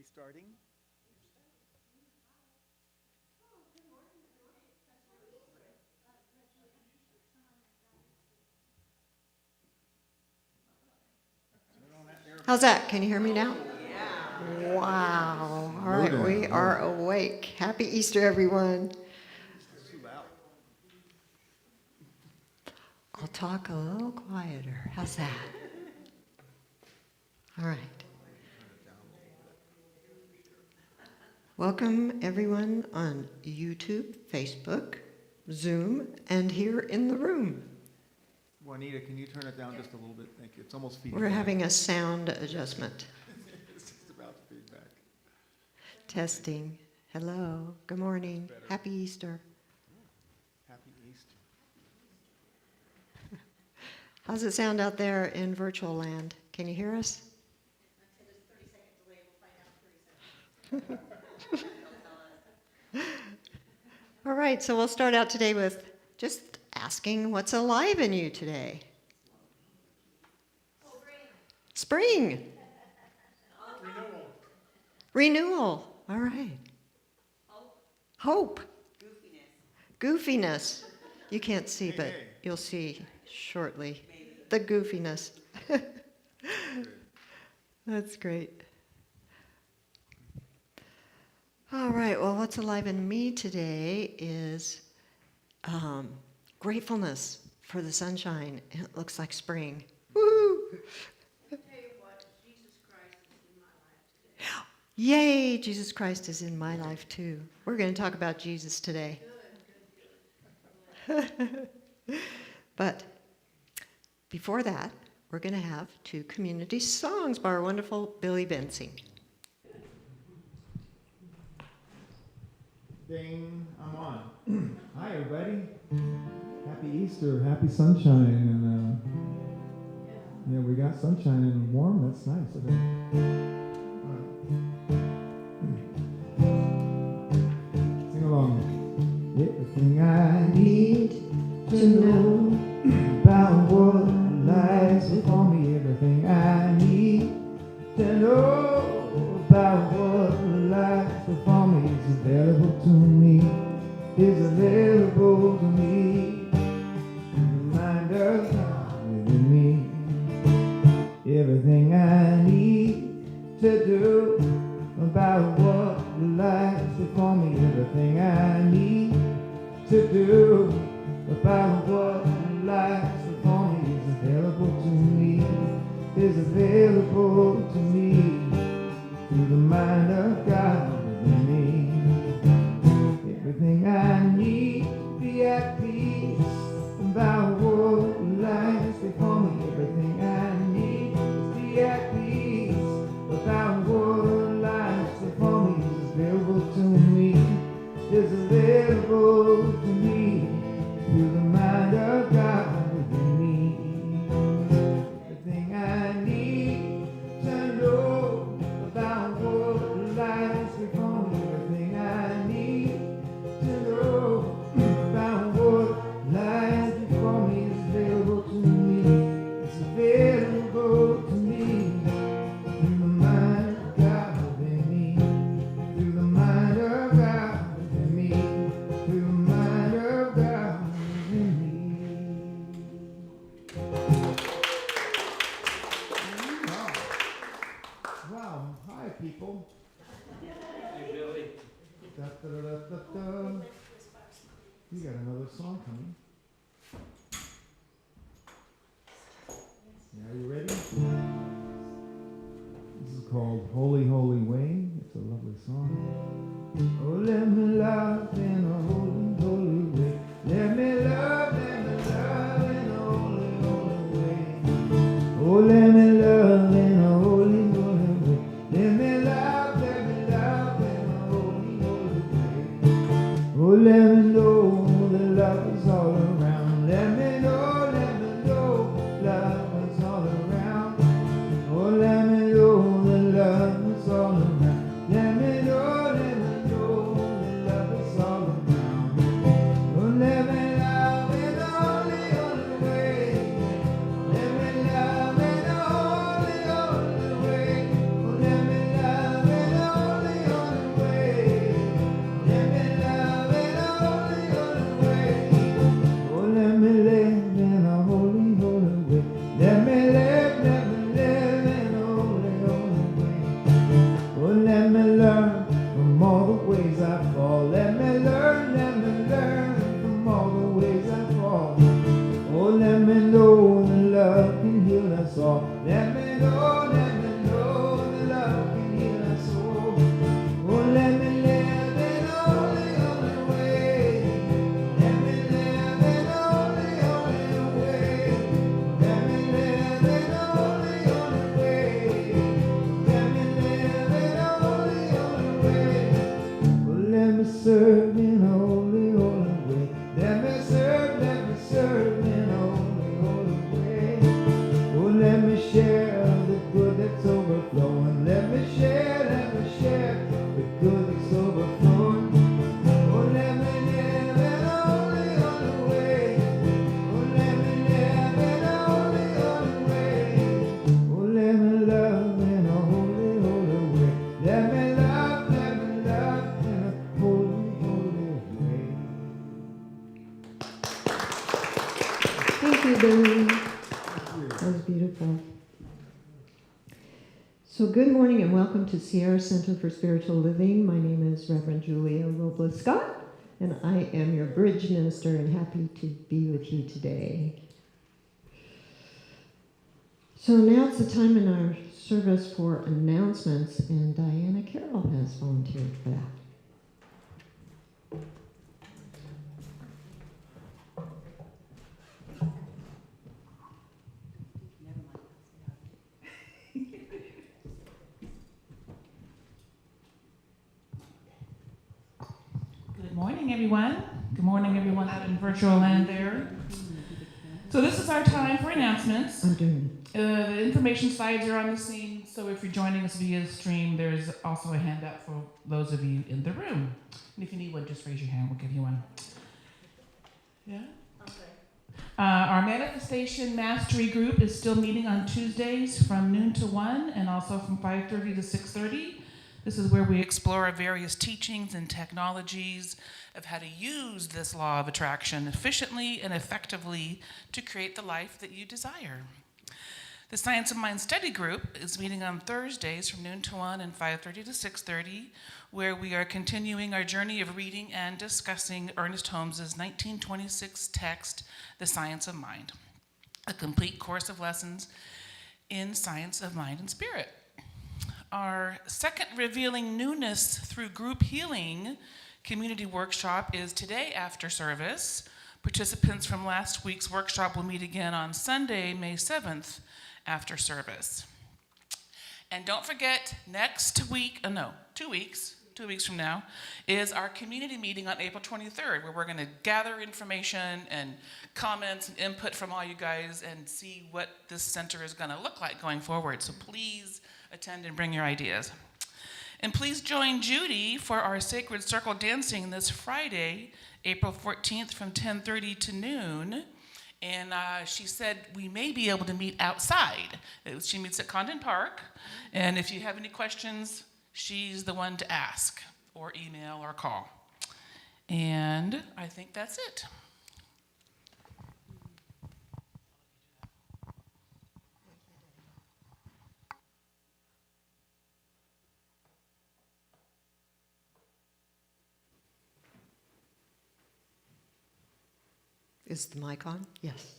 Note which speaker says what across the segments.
Speaker 1: starting?
Speaker 2: How's that? Can you hear me now? Yeah. Wow. All right, we are awake. Happy Easter, everyone.
Speaker 1: It's too loud.
Speaker 2: I'll talk a little quieter. How's that? All right. Welcome, everyone, on YouTube, Facebook, Zoom, and here in the room.
Speaker 1: Juanita, can you turn it down just a little bit? Thank you. It's almost feedback.
Speaker 2: We're having a sound adjustment.
Speaker 1: It's just about to feedback.
Speaker 2: Testing. Hello. Good morning.
Speaker 1: Better.
Speaker 2: Happy Easter.
Speaker 1: Happy Easter.
Speaker 2: How's it sound out there in virtual land? Can you hear us? All right, so we'll start out today with just asking what's alive in you today. Spring. Renewal. All right. Hope. Goofiness. You can't see, but you'll see shortly. The goofiness. That's great. All right, well, what's alive in me today is gratefulness for the sunshine. It looks like spring. Woo!
Speaker 3: I'll tell you what, Jesus Christ is in my life today.
Speaker 2: Yay, Jesus Christ is in my life too. We're going to talk about Jesus today. But before that, we're going to have two community songs by our wonderful Billy Bensing.
Speaker 4: Ding, I'm on. Hi, everybody. Happy Easter, happy sunshine, and yeah, we got sunshine and warm. That's nice. I think. All right. Sing along. Everything I need to know about what lies before me. Everything I need to know about what lies before me is available to me. Is available to me. The mind of God within me. Everything I need to do about what lies before me. Everything I need to do about what lies before me is available to me. Is available to me through the mind of God within me. Everything I need to be at peace about what lies before me. Everything I need to be at peace about what lies before me is available to me. Is available to me through the mind of God within me. Everything I need to know about what lies before me. Everything I need to know about what lies before me is available to me. It's available to me through the mind of God within me. Through the mind of God within me. Through the mind of God within me. Wow. Hi, people. Hey, Billy. Da, da, da, da, da, da. You got another song coming. Yeah, are you ready? This is called Holy, Holy Way. It's a lovely song. Oh, let me love in a holy, holy way. Let me love in a holy, holy way. Oh, let me love in a holy, holy way. Let me love in a holy, holy way. Oh, let me know that love is all around. Let me know love is all around. Oh, let me know that love is all around. Let me know that love is all around. me live in a holy, holy way. Oh, let me learn from all the ways I fall. Let me learn from all the ways I fall. Oh, let me know that love can heal us all. Let me know that love can heal us all. Oh, let me live in a holy, holy way. Let me live in a holy, holy way. Let me live in a holy, holy way. Let me live in a holy, holy way. Oh, let me serve in a holy, holy way. Let me serve in a holy, holy way. Oh, let me share the good that's overflowing. Let me share the good that's overflowing. Oh, let me live in a holy, holy way. Oh, let me live in a holy, holy way. Oh, let me love in a holy, holy way. Let me love in a holy, holy way.
Speaker 2: Thank you, Billy. That was beautiful. So good morning and welcome to Sierra Center for Spiritual Living. My name is Reverend Julia Robles-Scott, and I am your bridge minister and happy to be with you today. So now it's the time in our service for announcements, and Diana Carroll has volunteered for that.
Speaker 5: Good morning, everyone. Good morning, everyone out in virtual land there. So this is our time for announcements.
Speaker 2: I'm doing
Speaker 5: The information slides are on the scene, so if you're joining us via stream, there's also a handout for those of you in the room. And if you need one, just raise your hand, we'll give you one. Yeah? Our Manifestation Mastery Group is still meeting on Tuesdays from noon to 1 and also from 5:30 to 6:30. This is where we explore various teachings and technologies of how to use this law of attraction efficiently and effectively to create the life that you desire. The Science of Mind Study Group is meeting on Thursdays from noon to 1 and 5:30 to 6:30, where we are continuing our journey of reading and discussing Ernest Holmes's 1926 text, The Science of Mind, a complete course of lessons in science of mind and spirit. Our second Revealing Newness Through Group Healing community workshop is today after service. Participants from last week's workshop will meet again on Sunday, May 7th, after service. And don't forget, next week, 2 weeks from now, is our community meeting on April 23rd, where we're going to gather information and comments and input from all you guys and see what this center is going to look like going forward. So please attend and bring your ideas. And please join Judy for our Sacred Circle dancing this Friday, April 14th from 10:30 to noon. And she said we may be able to meet outside. She meets at Condon Park. And if you have any questions, she's the one to ask or email or call. And I think that's it.
Speaker 2: Is the mic on? Yes.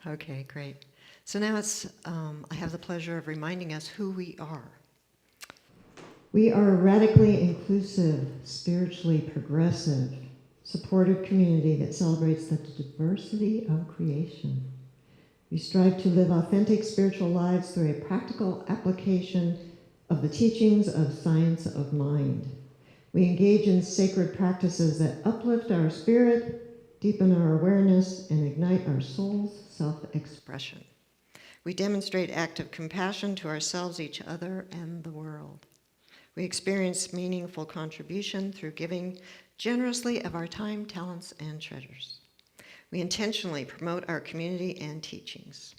Speaker 2: Okay, great. So now I have the pleasure of reminding us who we are. We are a radically inclusive, spiritually progressive, supportive community that celebrates the diversity of creation. We strive to live authentic spiritual lives through a practical application of the teachings of science of mind. We engage in sacred practices that uplift our spirit, deepen our awareness, and ignite our soul's self-expression. We demonstrate active compassion to ourselves, each other, and the world. We experience meaningful contribution through giving generously of our time, talents, and treasures. We intentionally promote our community and teachings.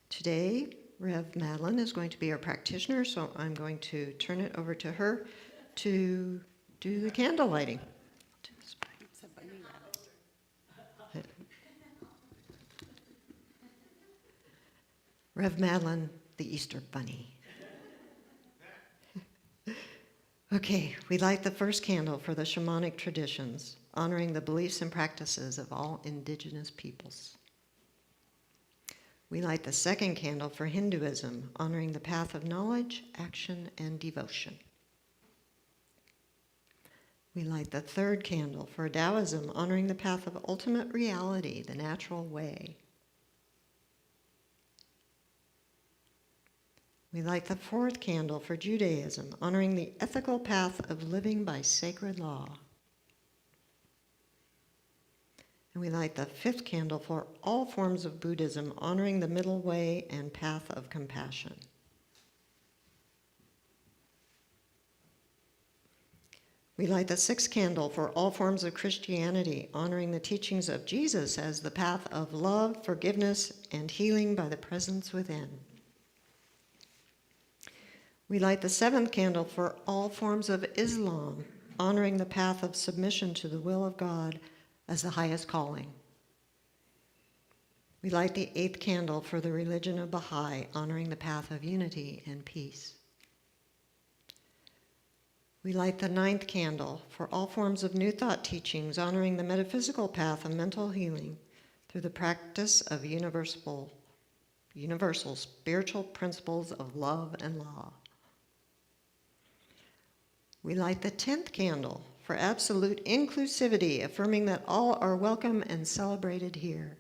Speaker 2: Today, Rev. Madeline is going to be our practitioner, so I'm going to turn it over to her to do the candle lighting. Rev Madeline, the Easter Bunny. Okay, we light the first candle for the shamanic traditions, honoring the beliefs and practices of all indigenous peoples. We light the second candle for Hinduism, honoring the path of knowledge, action, and devotion. We light the third candle for Taoism, honoring the path of ultimate reality, the natural way. We light the fourth candle for Judaism, honoring the ethical path of living by sacred law. And we light the fifth candle for all forms of Buddhism, honoring the middle way and path of compassion. We light the sixth candle for all forms of Christianity, honoring the teachings of Jesus as the path of love, forgiveness, and healing by the presence within. We light the seventh candle for all forms of Islam, honoring the path of submission to the will of God as the highest calling. We light the eighth candle for the religion of Baha'i, honoring the path of unity and peace. We light the ninth candle for all forms of New Thought teachings, honoring the metaphysical path of mental healing through the practice of universal spiritual principles of love and law. We light the 10th candle for absolute inclusivity, affirming that all are welcome and celebrated here.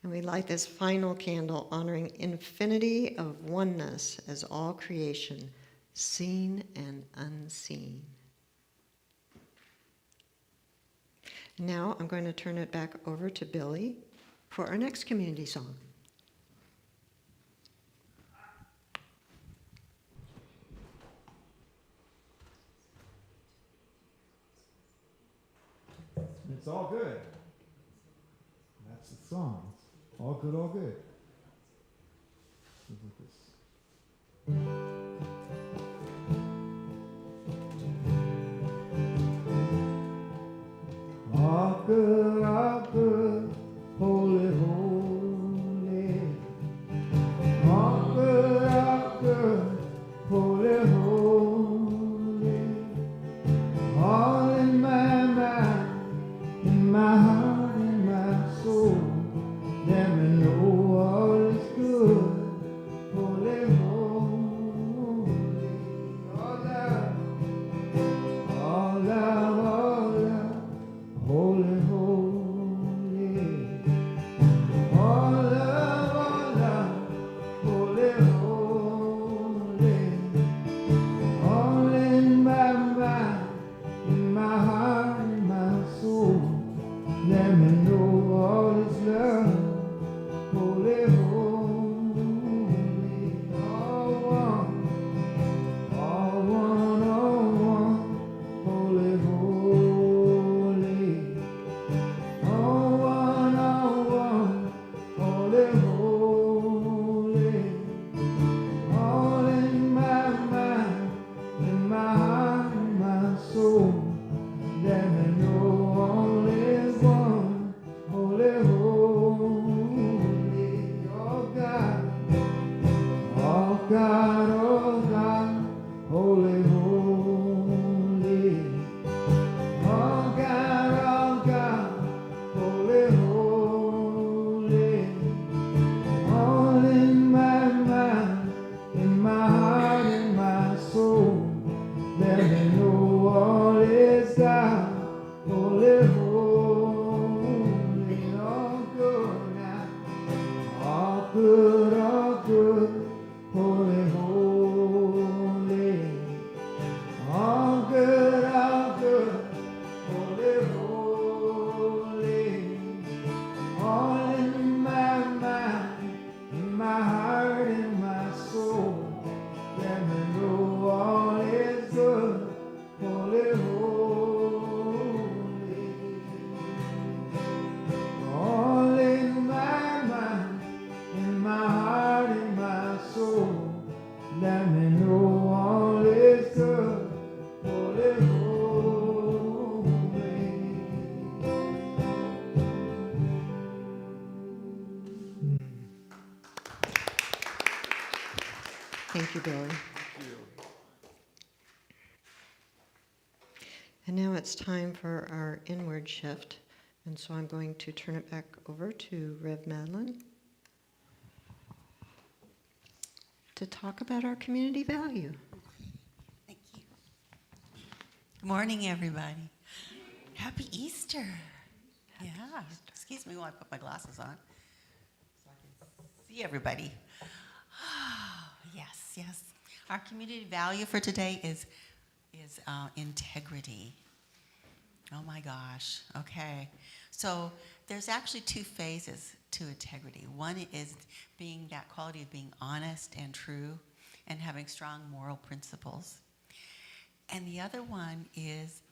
Speaker 2: And we light this final candle honoring infinity of oneness as all creation, seen and unseen. Now I'm going to turn it back over to Billy for our next community song.
Speaker 4: It's all good. That's the song. It's all good, all good. Look at this. All good, holy, holy. All good, holy, holy. All in my mind, in my heart, in my soul. Let me know all is good, holy, holy. All love, all love, all love, holy, holy.
Speaker 2: Thank you, Billy.
Speaker 1: Thank you.
Speaker 2: And now it's time for our inward shift. And so I'm going to turn it back over to Rev Madeline to talk about our community value.
Speaker 6: Thank you. Good morning, everybody. Happy Easter. Yeah. Excuse me while I put my glasses on so I can see everybody. Yes, yes. Our community value for today is integrity. Oh my gosh. Okay. So there's actually two phases to integrity. One is being that quality of being honest and true and having strong moral principles. And the other one is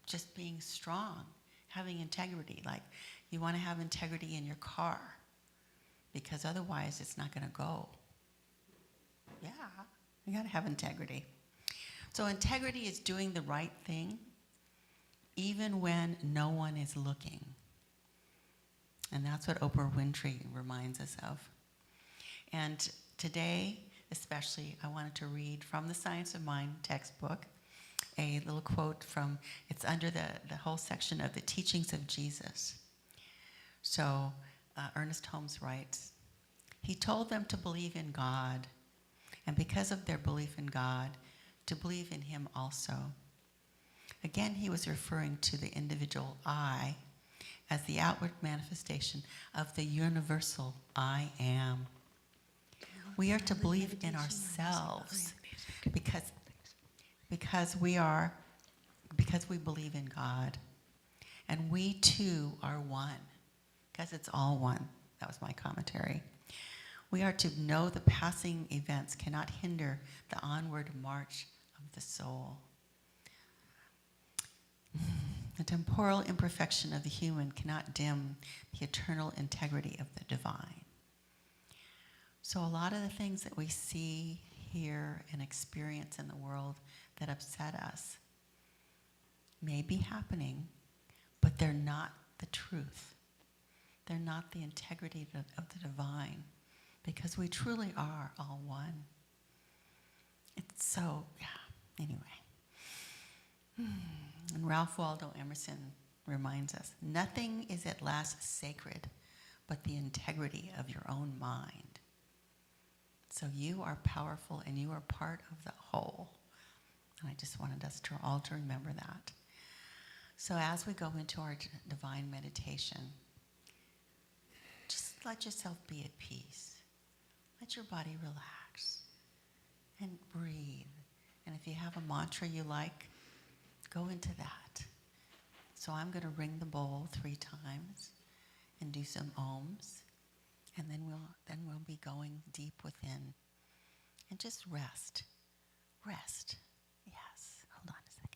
Speaker 6: just being strong, having integrity. Like you want to have integrity in your car because otherwise it's not going to go. Yeah, you got to have integrity. So integrity is doing the right thing even when no one is looking. And that's what Oprah Winfrey reminds us of. And today, especially, I wanted to read from the Science of Mind textbook a little quote from, it's under the whole section of the teachings of Jesus. So Ernest Holmes writes, he told them to believe in God, and because of their belief in God, to believe in him also. Again, he was referring to the individual I as the outward manifestation of the universal I am. We are to believe in ourselves because we believe in God. And we too are one, because it's all one. That was my commentary. We are to know the passing events cannot hinder the onward march of the soul. The temporal imperfection of the human cannot dim the eternal integrity of the divine. So a lot of the things that we see, hear, and experience in the world that upset us may be happening, but they're not the truth. They're not the integrity of the divine, because we truly are all one. It's so, yeah, anyway. And Ralph Waldo Emerson reminds us, nothing is at last sacred but the integrity of your own mind. So you are powerful and you are part of the whole. And I just wanted us to all to remember that. So as we go into our divine meditation, just let yourself be at peace. Let your body relax and breathe. And if you have a mantra you like, go into that. So I'm going to ring the bowl 3 times and do some ohms, and then we'll be going deep within. And just rest. Rest. Yes. Hold on a second.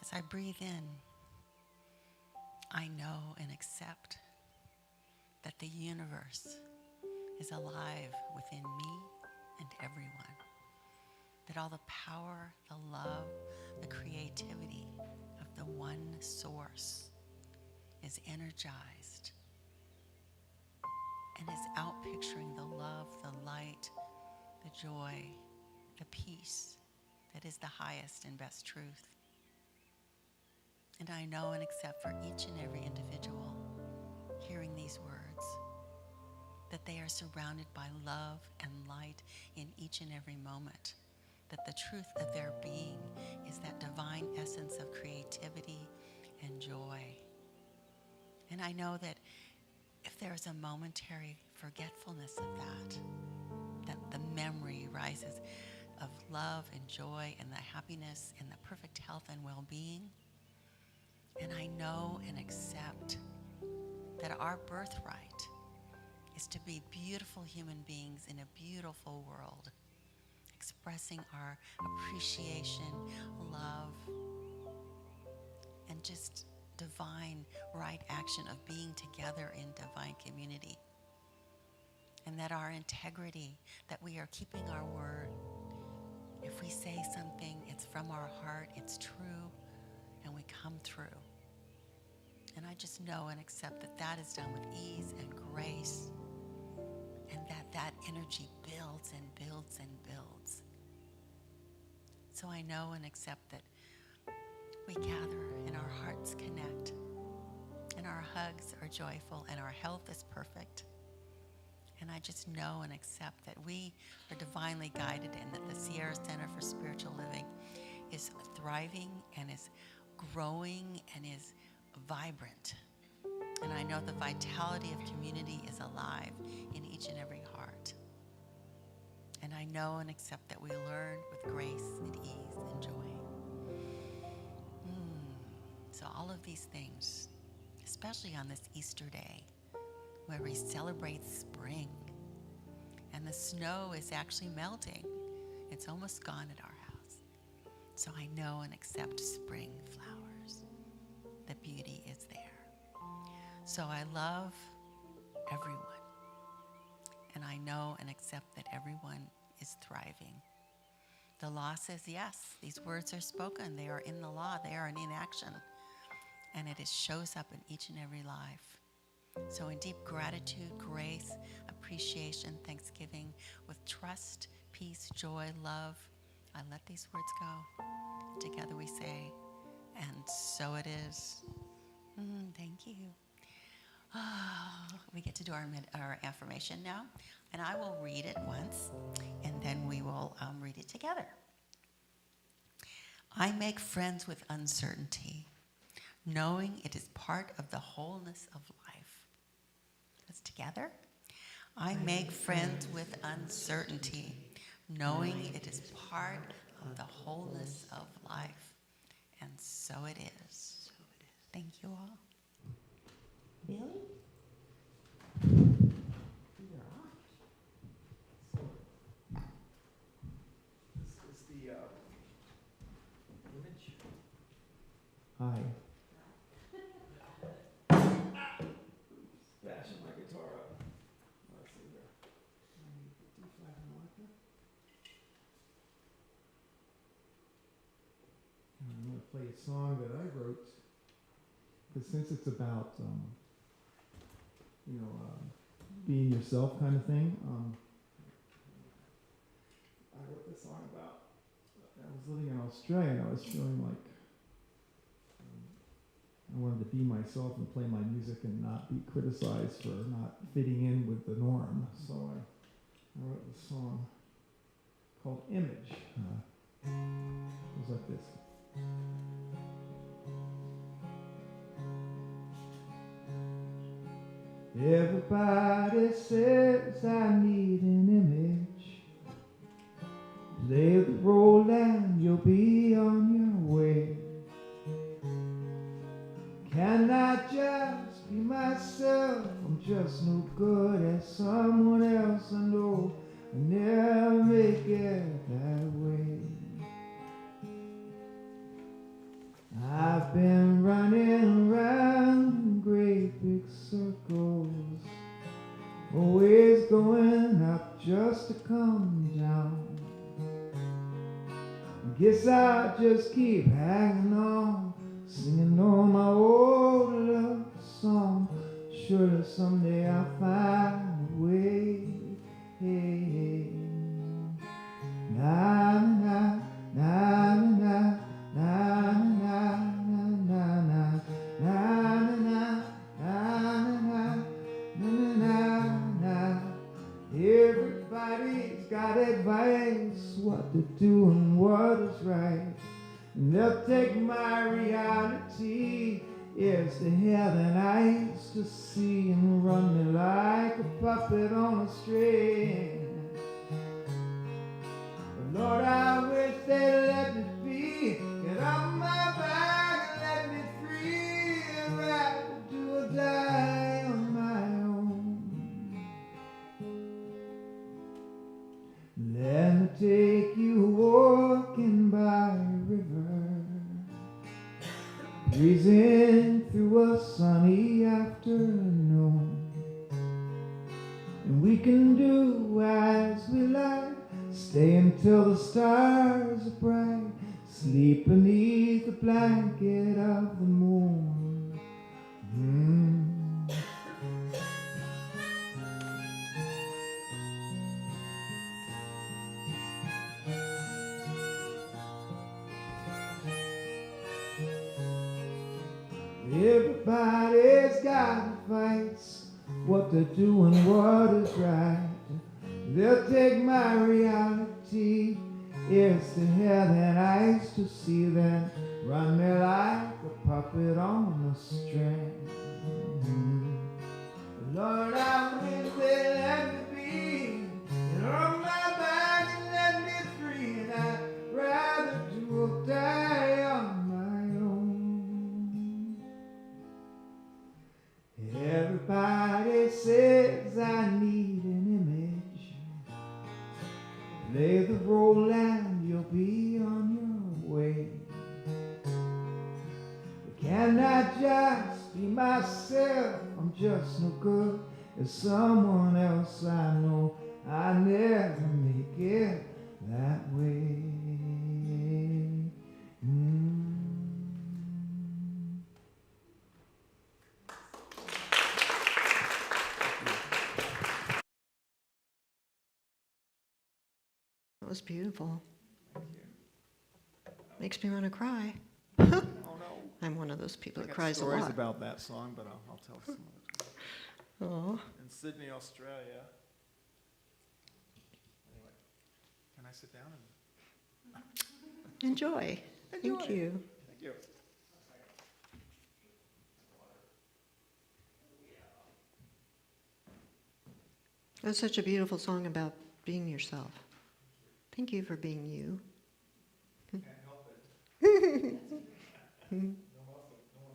Speaker 6: As I breathe in, I know and accept that the universe is alive within me and everyone. That all the power, the love, the creativity of the one source is energized and is outpicturing the love, the light, the joy, the peace that is the highest and best truth. And I know and accept for each and every individual hearing these words that they are surrounded by love and light in each and every moment. That the truth of their being is that divine essence of creativity and joy. And I know that if there is a momentary forgetfulness of that the memory rises of love and joy and the happiness and the perfect health and well-being. And I know and accept that our birthright is to be beautiful human beings in a beautiful world, expressing our appreciation, love, and just divine right action of being together in divine community. And that our integrity, that we are keeping our word. If we say something, it's from our heart, it's true, and we come through. And I just know and accept that that is done with ease and grace, and that energy builds and builds and builds. So I know and accept that we gather and our hearts connect, and our hugs are joyful, and our health is perfect. And I just know and accept that we are divinely guided, and that the Sierra Center for Spiritual Living is thriving and is growing and is vibrant. And I know the vitality of community is alive in each and every heart. And I know and accept that we learn with grace and ease and joy. So all of these things, especially on this Easter day, where we celebrate spring, and the snow is actually melting. It's almost gone at our house. So I know and accept spring flowers. The beauty is there. So I love everyone. And I know and accept that everyone is thriving. The law says yes, these words are spoken. They are in the law. They are in action. And it shows up in each and every life. So in deep gratitude, grace, appreciation, thanksgiving, with trust, peace, joy, love, I let these words go. Together we say, and so it is. Thank you. We get to do our affirmation now, and I will read it once, and then we will read it together. I make friends with uncertainty, knowing it is part of the wholeness of life. Let's together. I make friends with uncertainty, knowing it is part of the wholeness of life. And so it is. Thank you all.
Speaker 4: Billy?
Speaker 1: This is the image.
Speaker 4: Hi.
Speaker 1: Bashing my guitar up. Let's see here.
Speaker 4: I'm going to play a song that I wrote, because since it's about, being yourself kind of thing, I wrote this song about, I was living in Australia and I was feeling like I wanted to be myself and play my music and not be criticized for not fitting in with the norm. So I wrote this song called Image. It goes like this. Everybody says I need an image. Lay the roll down, you'll be on your way. Can I just be myself? I'm just no good as someone else. I know I never make it that way. guess I'll just keep hanging on, singing on my old love song. Surely someday I'll find a way. Hey, hey. Na na na na na na na na na na na na na na. Everybody's got advice, what to do and what is right. And they'll take my reality, yes, to heaven eyes to see, and run me like a puppet on a string. But Lord, I wish they'd let me be, get off my back and let me free, and rather do or die on my own. Let me take you walking by a river, breezing through a sunny afternoon. And we can do as we like, stay until the stars are bright, sleep beneath the blanket of the moon. Everybody's got fights, what to do and what is right. They'll take my reality, yes, to heaven eyes to see, then run me like a puppet on a string. Lord, I wish they'd let me be, and on my back and let me free, and I'd rather do or die on my own. Everybody says I need an image, play the role and you'll be on your way. But can I just be myself? I'm just no good as someone else. I know I never make it that way.
Speaker 2: That was beautiful. Makes me want to cry.
Speaker 1: Oh, no.
Speaker 2: I'm one of those people
Speaker 1: I
Speaker 2: that
Speaker 1: got
Speaker 2: cries a
Speaker 1: stories
Speaker 2: lot.
Speaker 1: about that song, but I'll tell some other time.
Speaker 2: Oh,
Speaker 1: In Sydney, Australia. Anyway, can I sit down?
Speaker 2: enjoy.
Speaker 1: Enjoy.
Speaker 2: Thank you.
Speaker 1: Thank you.
Speaker 2: That's such a beautiful song about being yourself. Thank you for being you.
Speaker 1: Can't help it. No one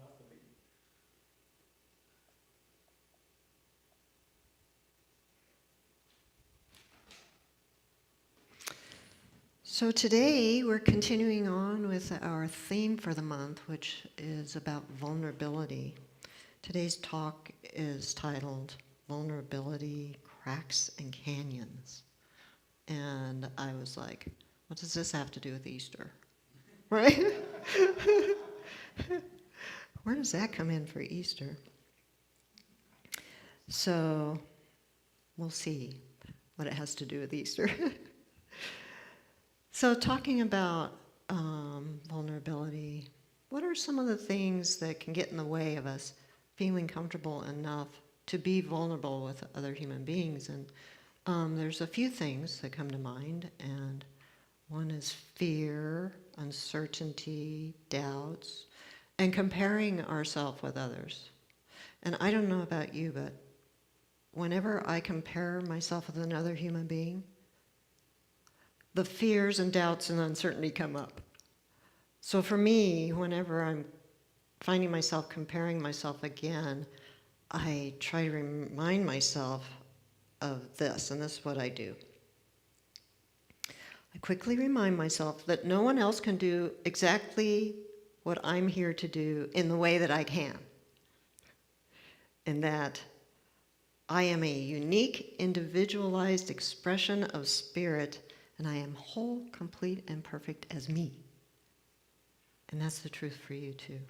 Speaker 1: else to be.
Speaker 2: So today we're continuing on with our theme for the month, which is about vulnerability. Today's talk is titled Vulnerability, Cracks and Canyons. And I was like, what does this have to do with Easter? Right? Where does that come in for Easter? So we'll see what it has to do with Easter. So talking about vulnerability, what are some of the things that can get in the way of us feeling comfortable enough to be vulnerable with other human beings? And there's a few things that come to mind, and one is fear, uncertainty, doubts, and comparing ourselves with others. And I don't know about you, but whenever I compare myself with another human being, the fears and doubts and uncertainty come up. So for me, whenever I'm finding myself comparing myself again, I try to remind myself of this, and this is what I do. I quickly remind myself that no one else can do exactly what I'm here to do in the way that I can, and that I am a unique, individualized expression of spirit, and I am whole, complete, and perfect as me. And that's the truth for you too.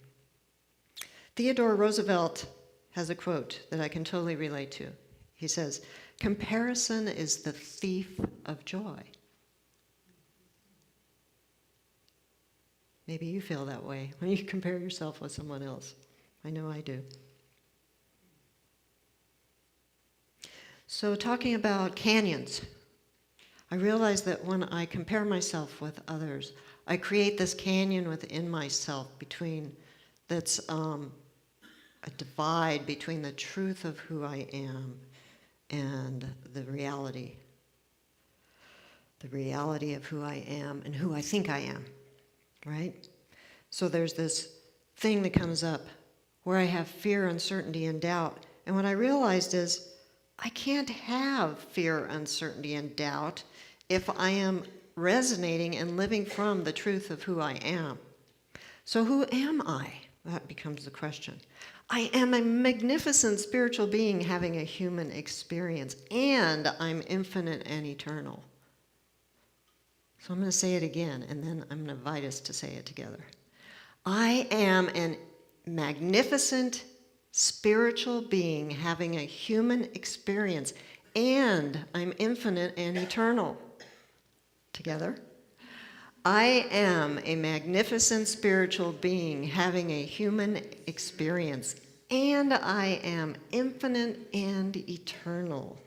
Speaker 2: Theodore Roosevelt has a quote that I can totally relate to. He says, "Comparison is the thief of joy." Maybe you feel that way when you compare yourself with someone else. I know I do. So talking about canyons, I realize that when I compare myself with others, I create this canyon within myself that's a divide between the truth of who I am and the reality of who I am and who I think I am, right? So there's this thing that comes up where I have fear, uncertainty, and doubt. And what I realized is I can't have fear, uncertainty, and doubt if I am resonating and living from the truth of who I am. So who am I? That becomes the question. I am a magnificent spiritual being having a human experience, and I'm infinite and eternal. So I'm going to say it again, and then I'm going to invite us to say it together. I am a magnificent spiritual being having a human experience, and I'm infinite and eternal. Together. I am a magnificent spiritual being having a human experience, and I am infinite and eternal.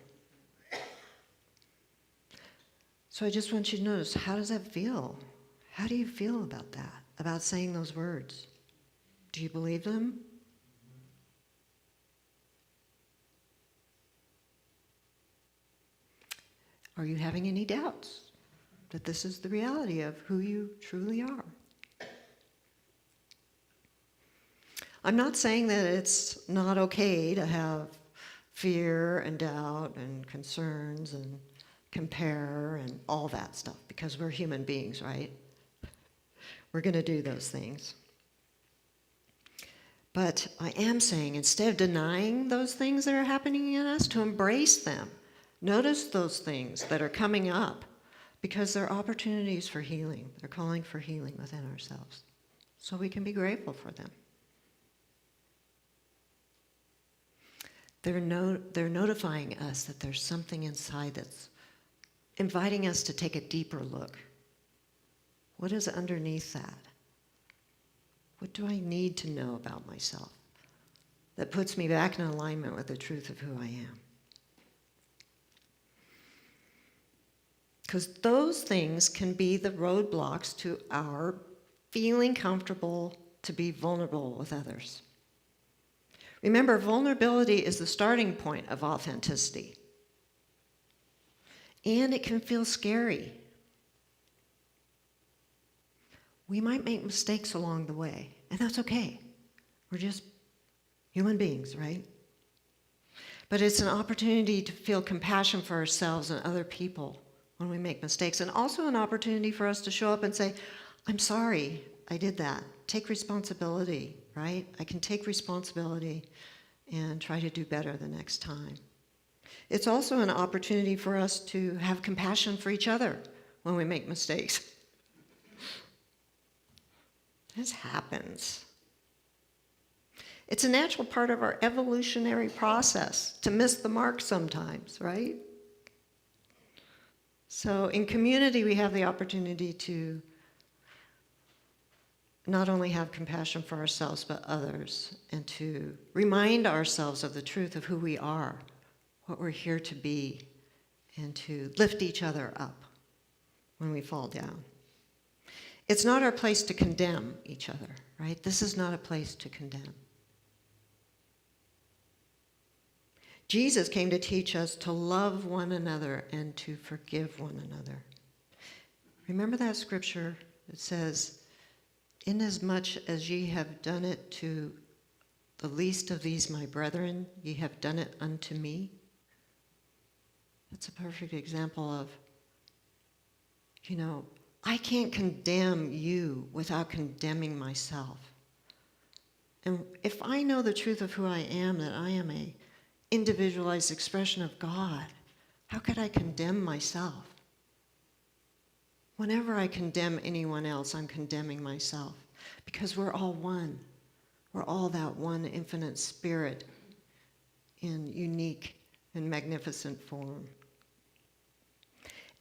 Speaker 2: So I just want you to notice, how does that feel? How do you feel about that, about saying those words? Do you believe them? Are you having any doubts that this is the reality of who you truly are? I'm not saying that it's not okay to have fear and doubt and concerns and compare and all that stuff, because we're human beings, right? We're going to do those things. But I am saying, instead of denying those things that are happening in us, to embrace them. Notice those things that are coming up, because they're opportunities for healing. They're calling for healing within ourselves. So we can be grateful for them. They're notifying us that there's something inside that's inviting us to take a deeper look. What is underneath that? What do I need to know about myself that puts me back in alignment with the truth of who I am? Because those things can be the roadblocks to our feeling comfortable to be vulnerable with others. Remember, vulnerability is the starting point of authenticity. And it can feel scary. We might make mistakes along the way, and that's okay. We're just human beings, right? But it's an opportunity to feel compassion for ourselves and other people when we make mistakes, and also an opportunity for us to show up and say, I'm sorry, I did that. Take responsibility, right? I can take responsibility and try to do better the next time. It's also an opportunity for us to have compassion for each other when we make mistakes. This happens. It's a natural part of our evolutionary process to miss the mark sometimes, right? So in community, we have the opportunity to not only have compassion for ourselves, but others, and to remind ourselves of the truth of who we are, what we're here to be, and to lift each other up when we fall down. It's not our place to condemn each other, right? This is not a place to condemn. Jesus came to teach us to love one another and to forgive one another. Remember that scripture that says, inasmuch as ye have done it to the least of these my brethren, ye have done it unto me? That's a perfect example of, I can't condemn you without condemning myself. And if I know the truth of who I am, that I am a individualized expression of God, how could I condemn myself? Whenever I condemn anyone else, I'm condemning myself. because we're all one. We're all that one infinite spirit in unique and magnificent form.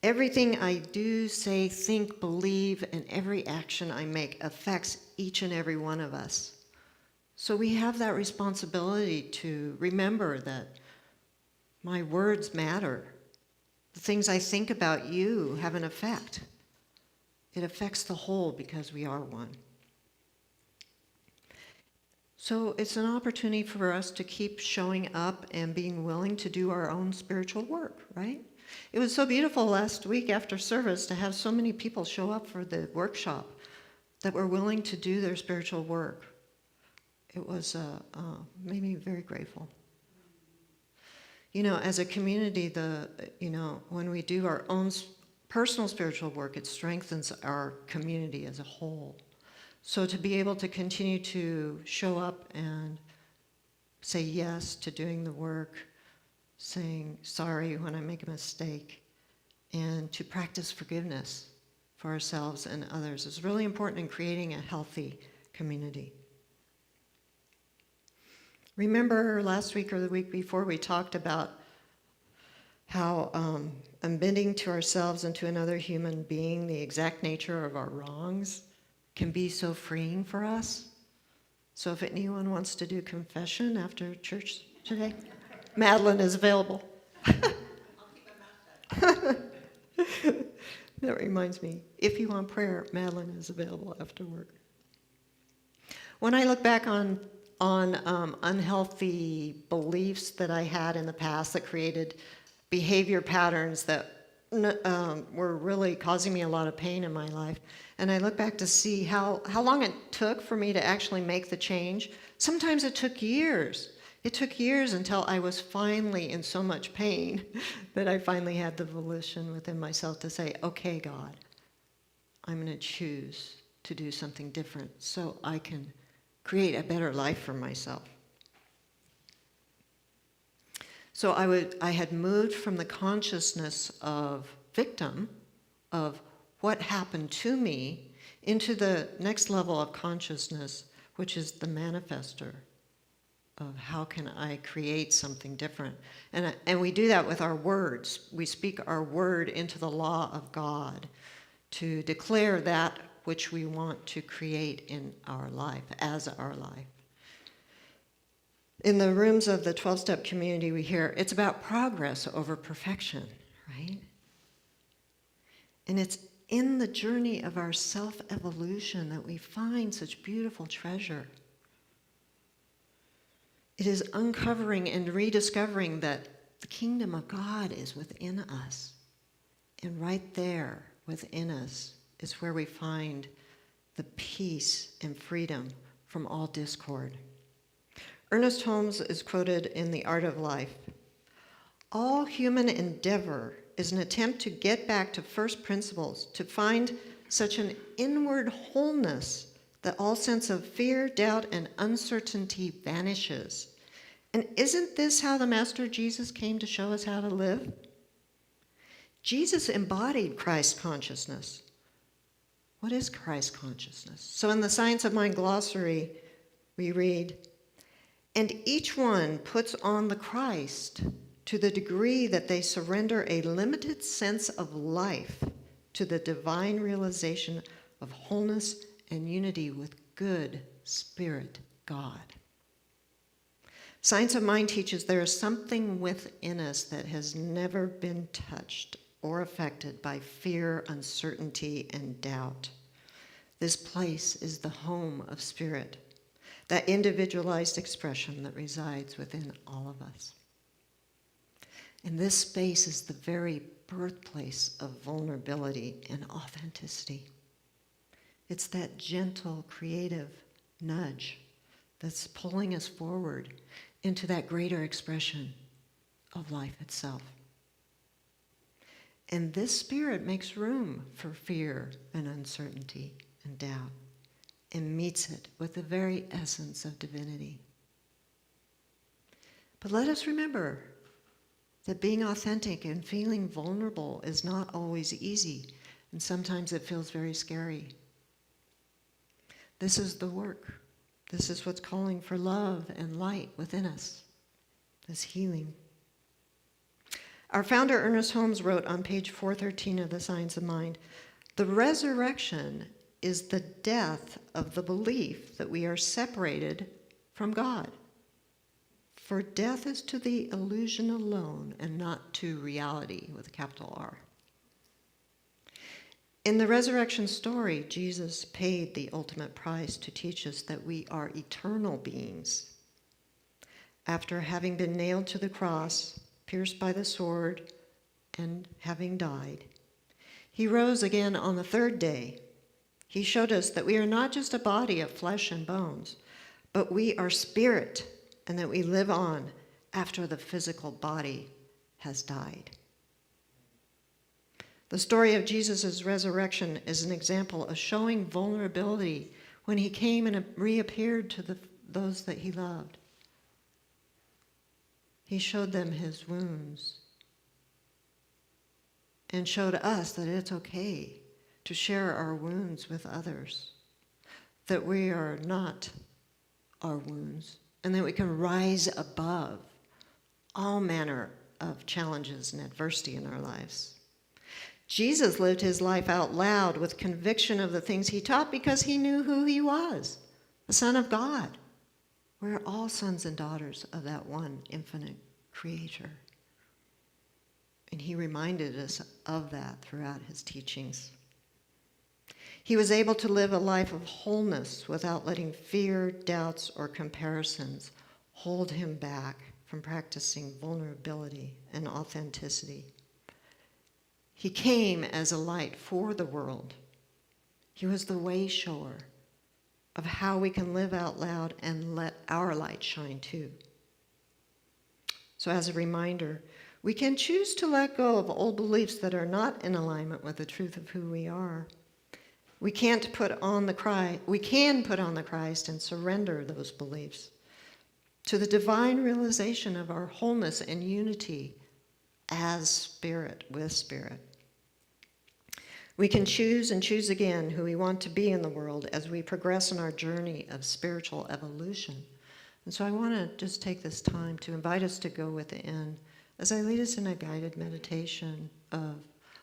Speaker 2: Everything I do, say, think, believe, and every action I make affects each and every one of us. So we have that responsibility to remember that my words matter. The things I think about you have an effect. It affects the whole because we are one. So it's an opportunity for us to keep showing up and being willing to do our own spiritual work, right? It was so beautiful last week after service to have so many people show up for the workshop that were willing to do their spiritual work. It was made me very grateful. You know, as a community, when we do our own personal spiritual work, it strengthens our community as a whole. So to be able to continue to show up and say yes to doing the work, saying sorry when I make a mistake, and to practice forgiveness for ourselves and others is really important in creating a healthy community. Remember last week or the week before we talked about how admitting to ourselves and to another human being the exact nature of our wrongs can be so freeing for us. So if anyone wants to do confession after church today, Madeline is available. That reminds me, if you want prayer, Madeline is available after work. When I look back on unhealthy beliefs that I had in the past that created behavior patterns that were really causing me a lot of pain in my life, and I look back to see how long it took for me to actually make the change. Sometimes it took years. It took years until I was finally in so much pain that I finally had the volition within myself to say, okay, God, I'm going to choose to do something different so I can create a better life for myself. So I had moved from the consciousness of victim, of what happened to me, into the next level of consciousness, which is the manifester of how can I create something different. And we do that with our words. We speak our word into the law of God to declare that which we want to create in our life, as our life. In the rooms of the 12-step community, we hear it's about progress over perfection, right? And it's in the journey of our self-evolution that we find such beautiful treasure. It is uncovering and rediscovering that the kingdom of God is within us. And right there within us is where we find the peace and freedom from all discord. Ernest Holmes is quoted in The Art of Life. All human endeavor is an attempt to get back to first principles, to find such an inward wholeness that all sense of fear, doubt, and uncertainty vanishes. And isn't this how the Master Jesus came to show us how to live? Jesus embodied Christ consciousness. What is Christ consciousness? So in the Science of Mind glossary, we read, and each one puts on the Christ to the degree that they surrender a limited sense of life to the divine realization of wholeness and unity with good Spirit God. Science of Mind teaches there is something within us that has never been touched or affected by fear, uncertainty, and doubt. This place is the home of Spirit, that individualized expression that resides within all of us. And this space is the very birthplace of vulnerability and authenticity. It's that gentle, creative nudge that's pulling us forward into that greater expression of life itself. And this spirit makes room for fear and uncertainty and doubt and meets it with the very essence of divinity. But let us remember that being authentic and feeling vulnerable is not always easy, and sometimes it feels very scary. This is the work. This is what's calling for love and light within us, this healing. Our founder, Ernest Holmes, wrote on page 413 of The Science of Mind, "The resurrection is the death of the belief that we are separated from God. For death is to the illusion alone and not to reality," with a capital R. In the resurrection story, Jesus paid the ultimate price to teach us that we are eternal beings. After having been nailed to the cross, pierced by the sword, and having died, he rose again on the third day. He showed us that we are not just a body of flesh and bones, but we are spirit, and that we live on after the physical body has died. The story of Jesus' resurrection is an example of showing vulnerability when he came and reappeared to those that he loved. He showed them his wounds and showed us that it's okay to share our wounds with others, that we are not our wounds, and that we can rise above all manner of challenges and adversity in our lives. Jesus lived his life out loud with conviction of the things he taught because he knew who he was, the Son of God. We're all sons and daughters of that one infinite Creator. And he reminded us of that throughout his teachings. He was able to live a life of wholeness without letting fear, doubts, or comparisons hold him back from practicing vulnerability and authenticity. He came as a light for the world. He was the way shower of how we can live out loud and let our light shine too. So as a reminder, we can choose to let go of old beliefs that are not in alignment with the truth of who we are. We can put on the Christ and surrender those beliefs to the divine realization of our wholeness and unity as spirit with spirit. We can choose and choose again who we want to be in the world as we progress in our journey of spiritual evolution. And so I want to just take this time to invite us to go within as I lead us in a guided meditation of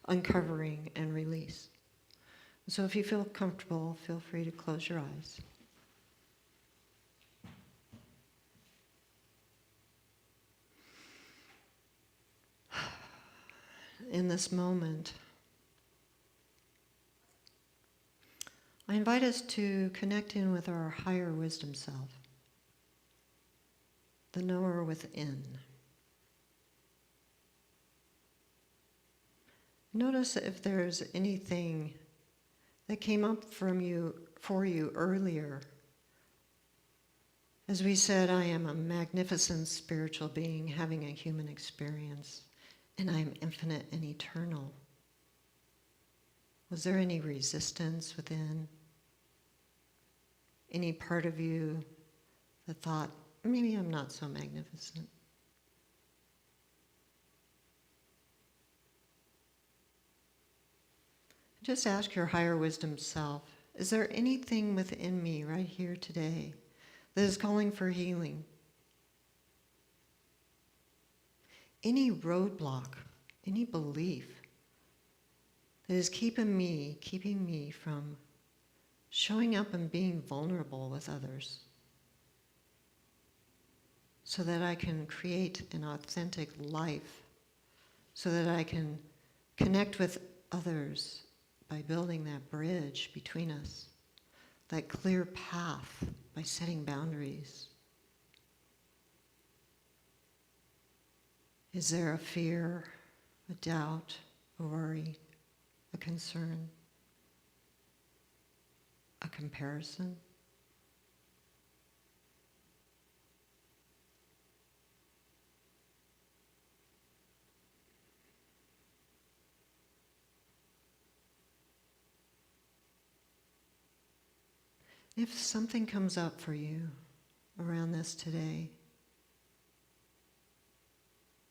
Speaker 2: uncovering and release. So if you feel comfortable, feel free to close your eyes. In this moment, I invite us to connect in with our higher wisdom self, the knower within. Notice if there's anything that came up for you earlier. As we said, I am a magnificent spiritual being having a human experience, and I am infinite and eternal. Was there any resistance within? Any part of you that thought, maybe I'm not so magnificent? Just ask your higher wisdom self, is there anything within me right here today that is calling for healing? Any roadblock, any belief that is keeping me from showing up and being vulnerable with others so that I can create an authentic life, so that I can connect with others by building that bridge between us, that clear path by setting boundaries. Is there a fear, a doubt, a worry, a concern, a comparison? If something comes up for you around this today,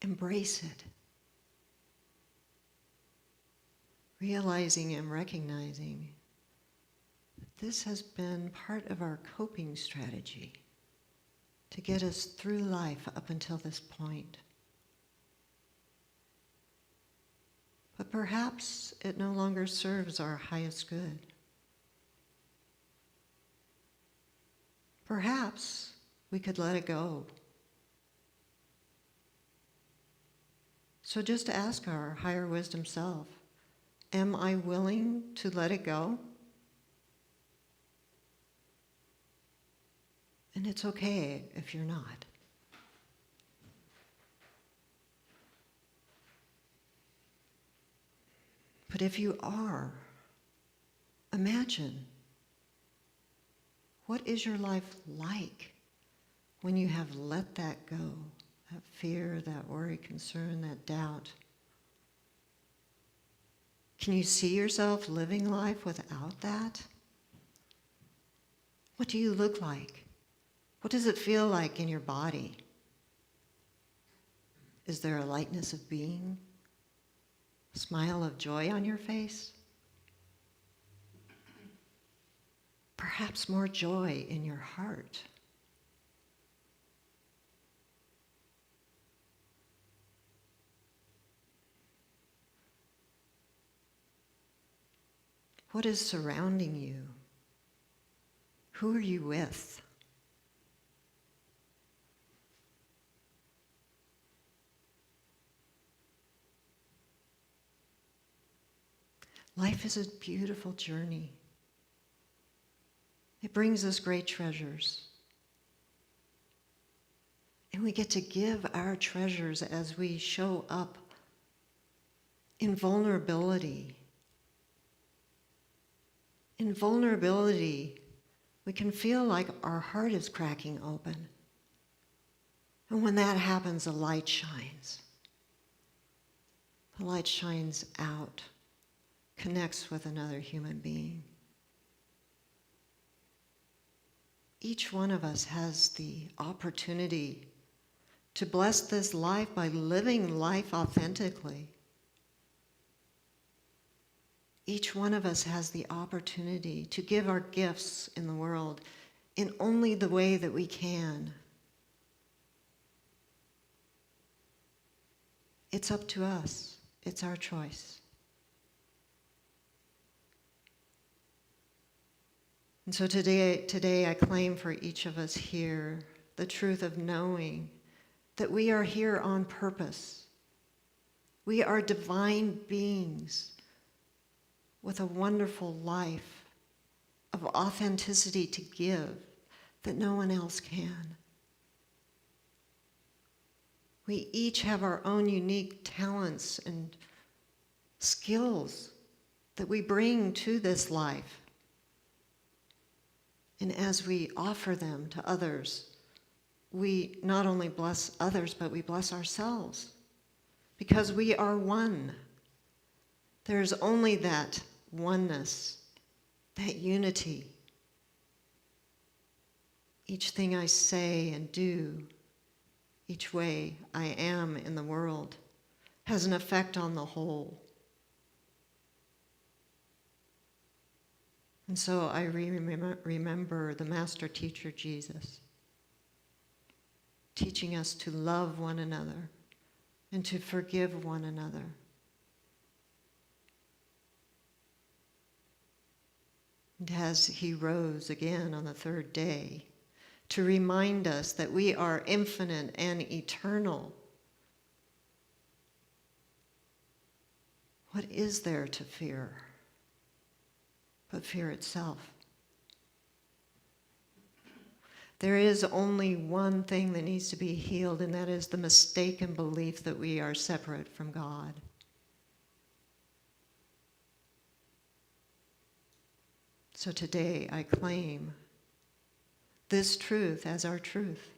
Speaker 2: embrace it. Realizing and recognizing that this has been part of our coping strategy to get us through life up until this point. But perhaps it no longer serves our highest good. Perhaps we could let it go. So just ask our higher wisdom self, am I willing to let it go? And it's okay if you're not. But if you are, imagine, what is your life like when you have let that go? That fear, that worry, concern, that doubt. Can you see yourself living life without that? What do you look like? What does it feel like in your body? Is there a lightness of being? A smile of joy on your face? Perhaps more joy in your heart. What is surrounding you? Who are you with? Life is a beautiful journey. It brings us great treasures. And we get to give our treasures as we show up in vulnerability. In vulnerability, we can feel like our heart is cracking open. And when that happens, the light shines. The light shines out, connects with another human being. Each one of us has the opportunity to bless this life by living life authentically. Each one of us has the opportunity to give our gifts in the world in only the way that we can. It's up to us. It's our choice. And so today I claim for each of us here the truth of knowing that we are here on purpose. We are divine beings with a wonderful life of authenticity to give that no one else can. We each have our own unique talents and skills that we bring to this life. And as we offer them to others, we not only bless others, but we bless ourselves. Because we are one. There's only that oneness, that unity. Each thing I say and do, each way I am in the world, has an effect on the whole. And so I remember the master teacher Jesus teaching us to love one another and to forgive one another. And as he rose again on the third day to remind us that we are infinite and eternal, what is there to fear but fear itself? There is only one thing that needs to be healed, and that is the mistaken belief that we are separate from God. So today I claim this truth as our truth,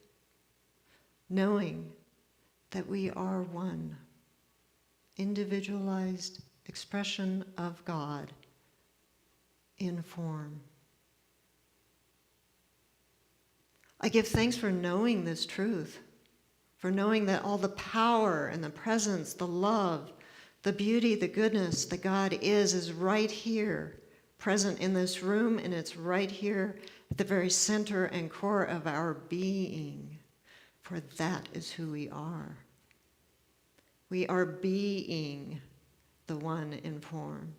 Speaker 2: knowing that we are one, individualized expression of God in form. I give thanks for knowing this truth, for knowing that all the power and the presence, the love, the beauty, the goodness that God is right here, present in this room, and it's right here at the very center and core of our being, for that is who we are. We are being the one in form.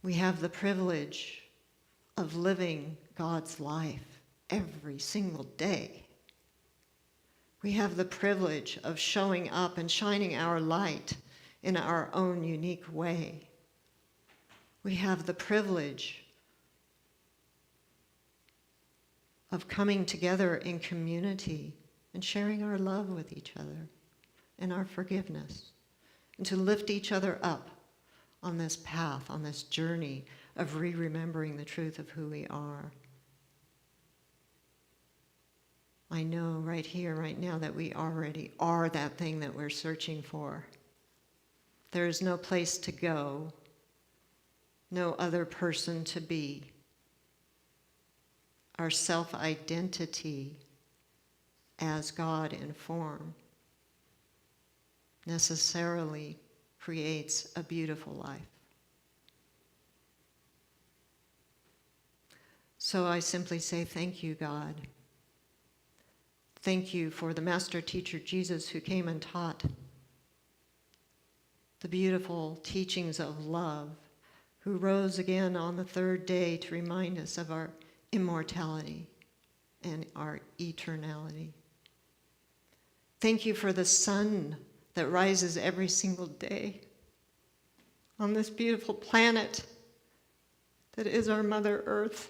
Speaker 2: We have the privilege of living God's life every single day. We have the privilege of showing up and shining our light in our own unique way. We have the privilege of coming together in community and sharing our love with each other and our forgiveness, and to lift each other up on this path, on this journey of remembering the truth of who we are. I know right here, right now, that we already are that thing that we're searching for. There is no place to go, no other person to be. Our self-identity as God in form necessarily creates a beautiful life. So I simply say thank you, God. Thank you for the master teacher Jesus, who came and taught the beautiful teachings of love, who rose again on the third day to remind us of our immortality and our eternality. Thank you for the sun that rises every single day on this beautiful planet that is our Mother Earth.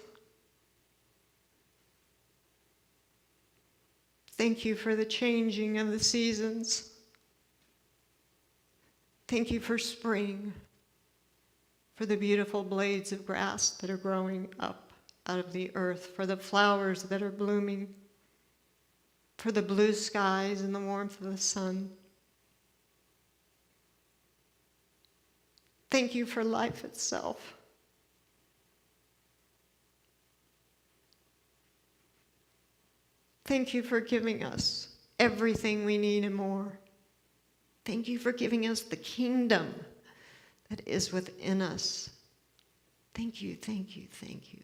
Speaker 2: Thank you for the changing of the seasons. Thank you for spring, for the beautiful blades of grass that are growing up out of the earth, for the flowers that are blooming, for the blue skies and the warmth of the sun. Thank you for life itself. Thank you for giving us everything we need and more. Thank you for giving us the kingdom that is within us. Thank you, thank you, thank you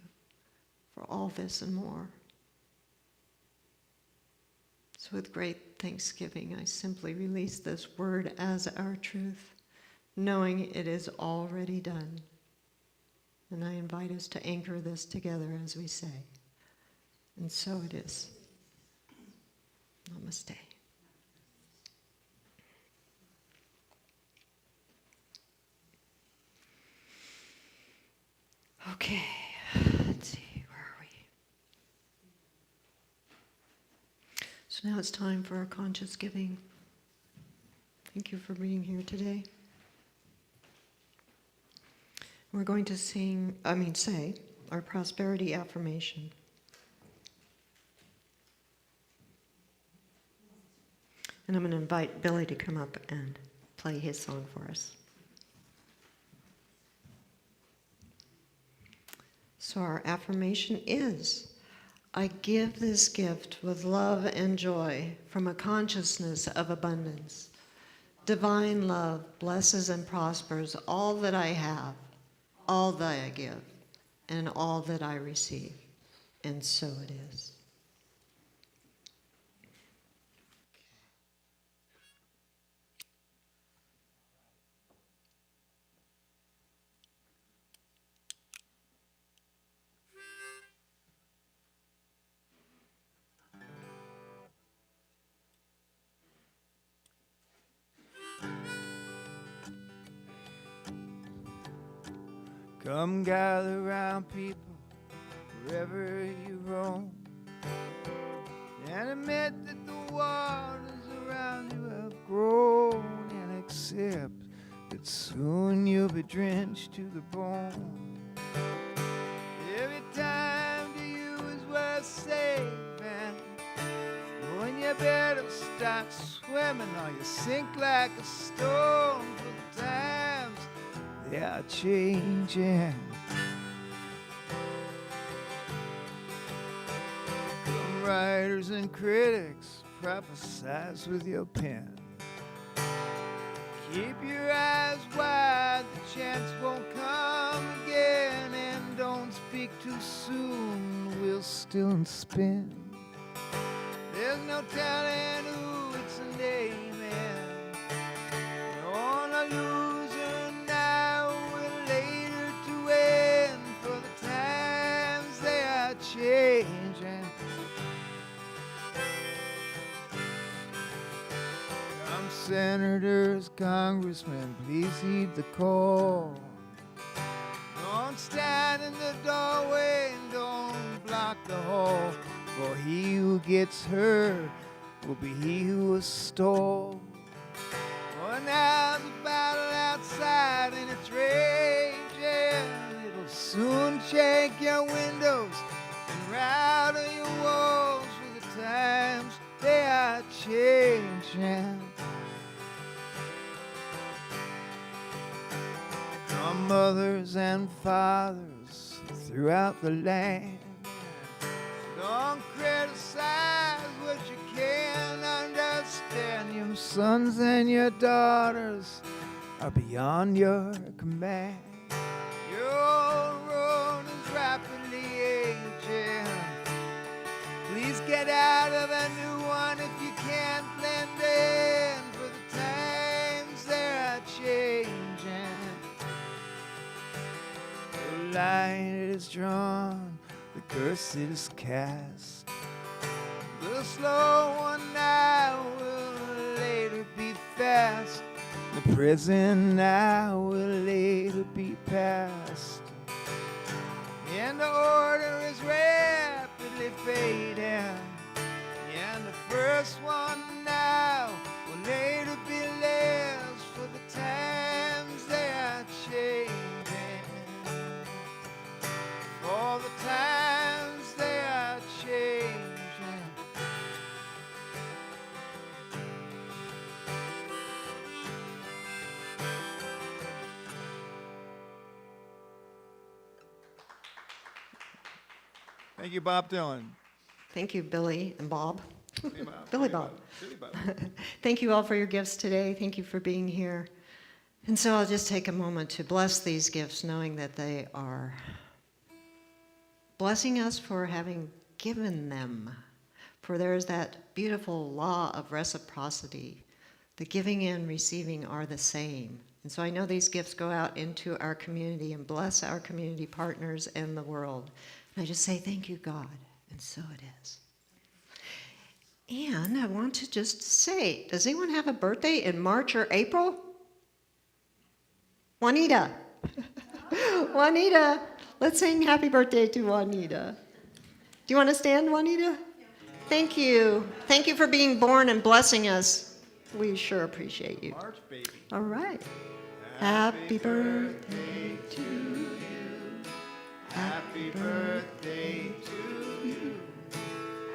Speaker 2: for all this and more. So with great thanksgiving, I simply release this word as our truth, knowing it is already done. And I invite us to anchor this together as we say. And so it is. Namaste. Okay, let's see, where are we? So now it's time for our conscious giving. Thank you for being here today. We're going to say our prosperity affirmation. And I'm going to invite Billy to come up and play his song for us. So our affirmation is, I give this gift with love and joy from a consciousness of abundance. Divine love blesses and prospers all that I have, all that I give, and all that I receive. And so it is.
Speaker 4: Come gather round, people, wherever you roam, and admit that the waters around you have grown, and accept that soon you'll be drenched to the bone. Every time to you is worth saving. When you better start swimming or you sink like a stone, for the times they are changing. Come writers and critics, prophesize with your pen. Keep your eyes wide, the chance won't come too soon we'll still spin. There's no telling who it's naming. On a loser now will later to win, for the times they are changing. Some senators, congressmen, please heed the call. Don't stand in the doorway and don't block the hall, for he who gets hurt will be he who was stalled. For now the battle outside and it's raging. It'll soon shake your windows and rattle your walls, for the times they are changing. Our mothers and fathers throughout the land, don't criticize what you can't understand. Your sons and your daughters are beyond your command. Your old road is rapidly aging. Please get out of a new one if you can't blend in, for the times they are changing. The line is drawn, the curse is cast. The slow one now will later be fast. The prison now will later be past. And the order is rapidly fading. And the first one now will later be last, for the times they are changing. For the times they are changing.
Speaker 1: Thank you, Bob Dylan.
Speaker 2: Thank you, Billy and Bob.
Speaker 1: Hey, Bob.
Speaker 2: Billy
Speaker 1: Hey,
Speaker 2: Bob.
Speaker 1: Billy Bob.
Speaker 2: Thank you all for your gifts today. Thank you for being here. And so I'll just take a moment to bless these gifts, knowing that they are blessing us for having given them. For there is that beautiful law of reciprocity. The giving and receiving are the same. And so I know these gifts go out into our community and bless our community partners and the world. And I just say, thank you, God. And so it is. And I want to just say, does anyone have a birthday in March or April? Juanita. Juanita. Let's sing happy birthday to Juanita. Do you want to stand, Juanita? Thank you. Thank you for being born and blessing us. We sure appreciate you.
Speaker 1: March, baby.
Speaker 2: All right. Happy birthday to you.
Speaker 4: Happy birthday to you.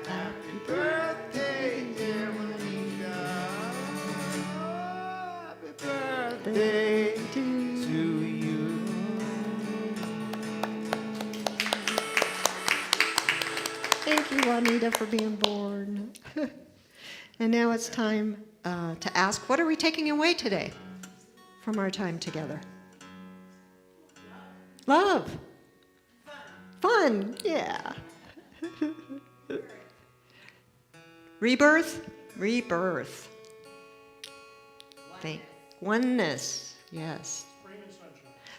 Speaker 4: Happy birthday, dear Juanita. Happy birthday to you.
Speaker 2: Thank you, Juanita, for being born. And now it's time to ask, what are we taking away today from our time together? Love. Fun, yeah. Rebirth, rebirth. Oneness, yes.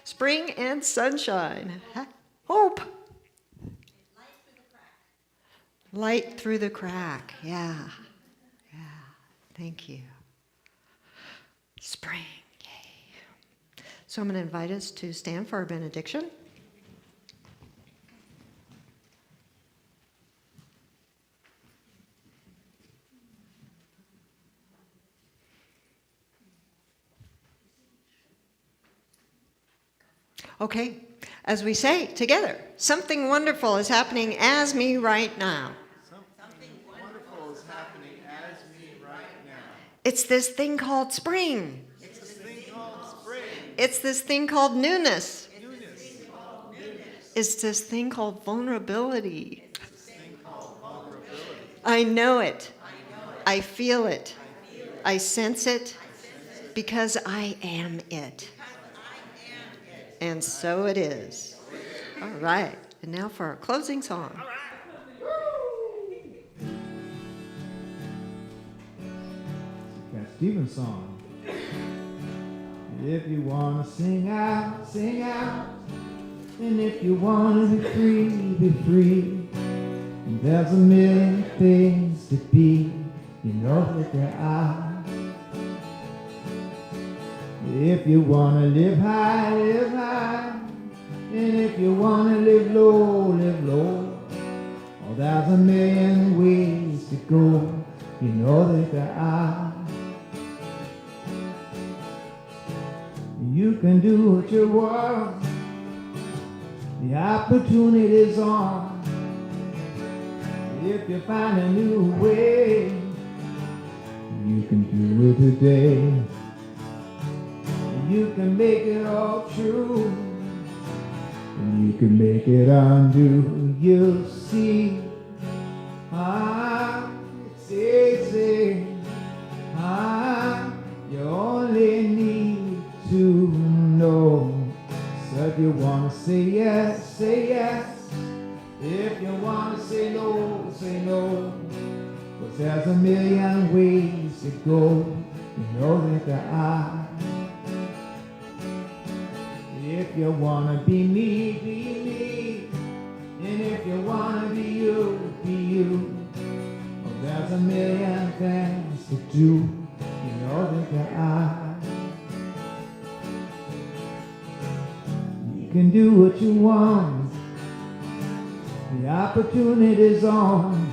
Speaker 2: Spring and sunshine. Hope. Light through the crack, yeah. Yeah, thank you. Spring, yay. So I'm going to invite us to stand for our benediction. Okay, as we say together, something wonderful is happening as me right now.
Speaker 1: Something wonderful is happening as me right now.
Speaker 2: It's this thing called spring.
Speaker 1: It's this thing called spring.
Speaker 2: It's this thing called newness.
Speaker 1: Newness.
Speaker 2: It's this thing called vulnerability.
Speaker 1: It's this thing called vulnerability.
Speaker 2: I know it. I feel it. I sense it because I am it. And so it is. All right. And now for our closing song.
Speaker 4: Cat Stevens song. If you wanna sing out, sing out. And if you wanna be free, be free. And there's a million things to be, you know that there are. If you wanna live high, live high. And if you wanna live low, live low. Oh, there's a million ways to go, you know that there are. You can do what you want. The opportunity's on. If you find a new way, you can do it today. You can make it all true, and you can make it undo. You'll see, it's easy. You only need to know. So if you wanna say yes, say yes. If you wanna say no, say no. 'Cause there's a million ways to go, you know that there are. If you wanna be me, be me. And if you wanna be you, be you. Oh, there's a million things to do, you know that there are. You can do what you want. The opportunity's on.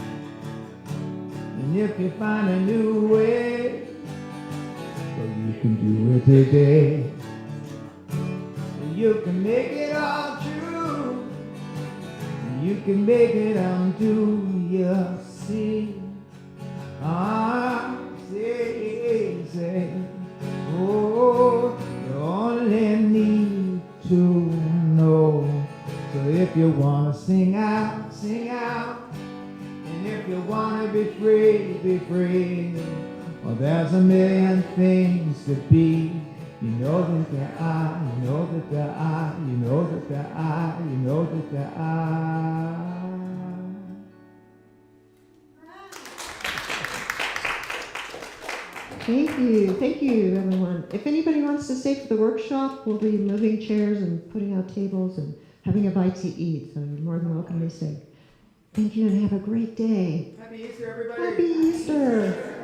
Speaker 4: And if you find a new way, well, you can do it today. You can make it all true. You can make it undo. You see, say, oh, you only need to know. So if you wanna sing out, sing out. And if you wanna be free, be free. Well, there's a million things to be. You know that there are, you know that there are, you know that there are, you know that there are.
Speaker 2: Thank you, everyone. If anybody wants to stay for the workshop, we'll be moving chairs and putting out tables and having a bite to eat, so you're more than welcome to stay. Thank you and have a great day.
Speaker 4: Happy Easter, everybody.
Speaker 2: Happy Easter.